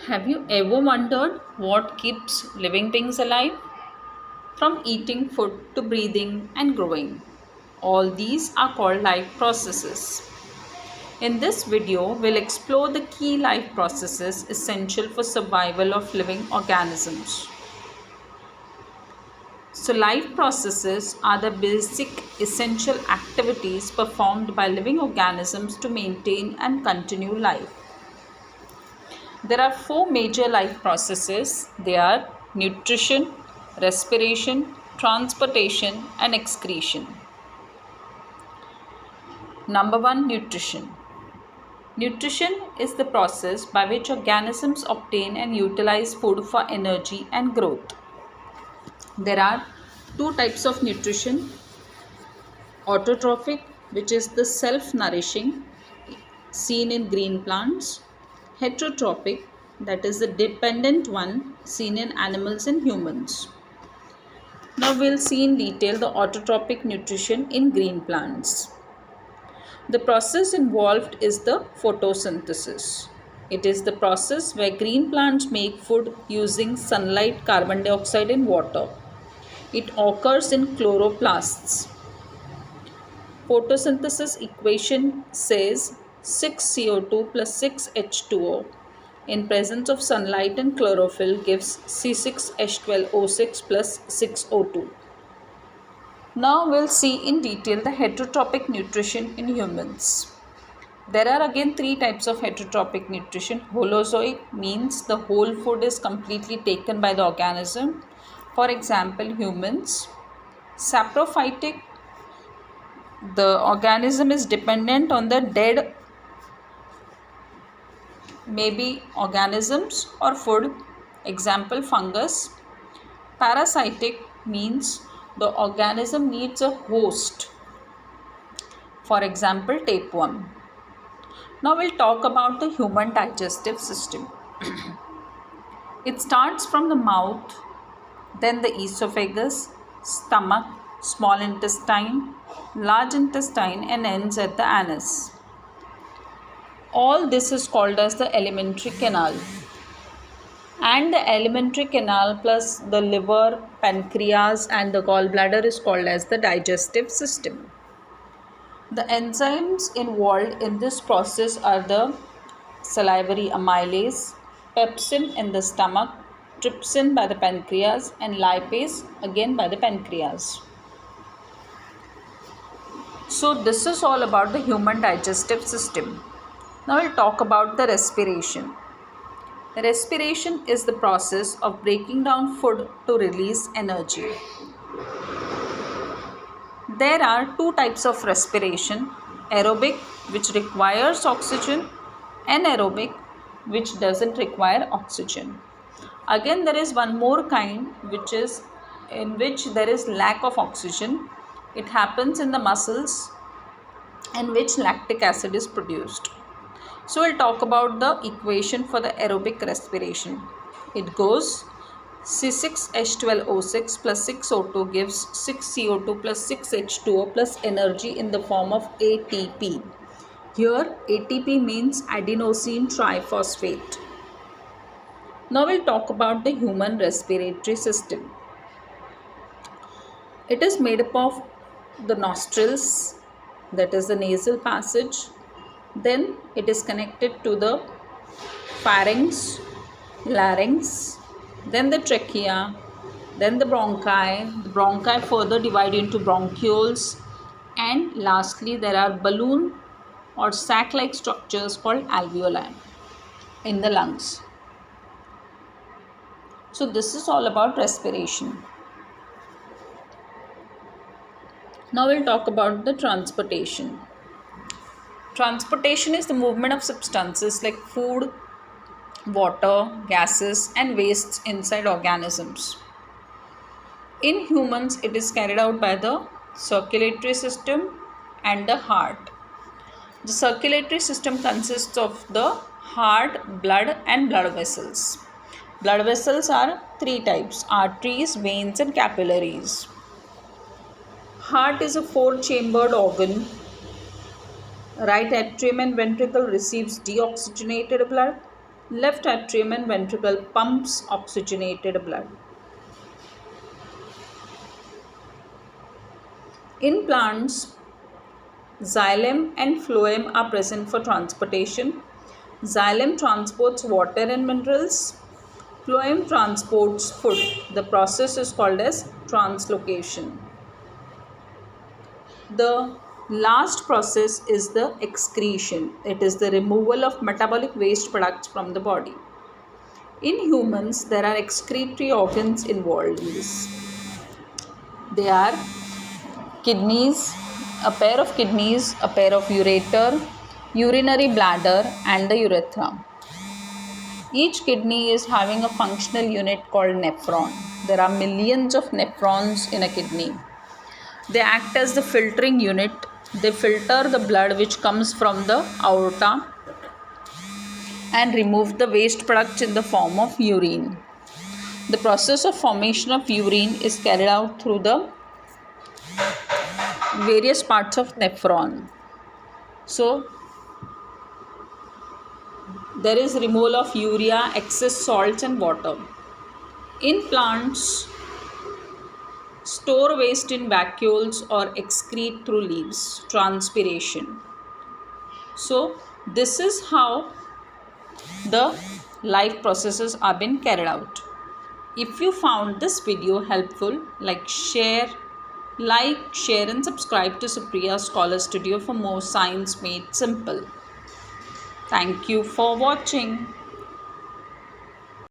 Have you ever wondered what keeps living things alive? From eating food to breathing and growing. All these are called life processes. In this video, we'll explore the key life processes essential for survival of living organisms. So, life processes are the basic essential activities performed by living organisms to maintain and continue life. There are four major life processes. They are nutrition, respiration, transportation, and excretion. Number one, nutrition. Nutrition is the process by which organisms obtain and utilize food for energy and growth. There are two types of nutrition: autotrophic, which is the self-nourishing, seen in green plants; heterotrophic, that is the dependent one, seen in animals and humans. Now we'll see in detail the autotrophic nutrition in green plants. The process involved is the photosynthesis. It is the process where green plants make food using sunlight, carbon dioxide and water. It occurs in chloroplasts. Photosynthesis equation says 6CO2 plus 6H2O in presence of sunlight and chlorophyll gives C6H12O6 plus 6O2. Now we'll see in detail the heterotrophic nutrition in humans. There are again three types of heterotrophic nutrition. Holozoic means the whole food is completely taken by the organism. For example, humans. Saprophytic, the organism is dependent on the dead maybe organisms or food. Example, fungus. Parasitic means the organism needs a host. For example, tapeworm. Now we'll talk about the human digestive system. It starts from the mouth, then the esophagus, stomach, small intestine, large intestine, and ends at the anus. All this is called as the alimentary canal. And the alimentary canal plus the liver, pancreas and the gallbladder is called as the digestive system. The enzymes involved in this process are the salivary amylase, pepsin in the stomach, trypsin by the pancreas and lipase again by the pancreas. So this is all about the human digestive system. Now we'll talk about the respiration. Respiration is the process of breaking down food to release energy. There are two types of respiration: aerobic, which requires oxygen, and anaerobic, which doesn't require oxygen. Again, there is one more kind which is in which there is lack of oxygen. It happens in the muscles in which lactic acid is produced. So we'll talk about the equation for the aerobic respiration. It goes C6H12O6 plus 6O2 gives 6CO2 plus 6H2O plus energy in the form of ATP. Here ATP means adenosine triphosphate. Now we'll talk about the human respiratory system. It is made up of the nostrils, that is the nasal passage. Then it is connected to the pharynx, larynx, then the trachea, then the bronchi. The bronchi further divide into bronchioles, and lastly there are balloon or sac-like structures called alveoli in the lungs. So this is all about respiration. Now we'll talk about the transportation. Transportation is the movement of substances like food, water, gases and wastes inside organisms. In humans, it is carried out by the circulatory system and the heart. The circulatory system consists of the heart, blood and blood vessels. Blood vessels are three types: arteries, veins and capillaries. Heart is a four-chambered organ. Right atrium and ventricle receives deoxygenated blood. Left atrium and ventricle pumps oxygenated blood. In plants, xylem and phloem are present for transportation. Xylem transports water and minerals. Phloem transports food. The process is called as translocation. The last process is the excretion. It is the removal of metabolic waste products from the body. In humans, there are excretory organs involved in this. They are kidneys, a pair of kidneys, a pair of ureter, urinary bladder, and the urethra. Each kidney is having a functional unit called nephron. There are millions of nephrons in a kidney. They act as the filtering unit. They filter the blood which comes from the aorta and remove the waste products in the form of urine. The process of formation of urine is carried out through the various parts of nephron. So, there is removal of urea, excess salts and water. In plants, store waste in vacuoles or excrete through leaves, transpiration. So, this is how the life processes are being carried out. If you found this video helpful, share and subscribe to Supriya Scholar Studio for more science made simple. Thank you for watching.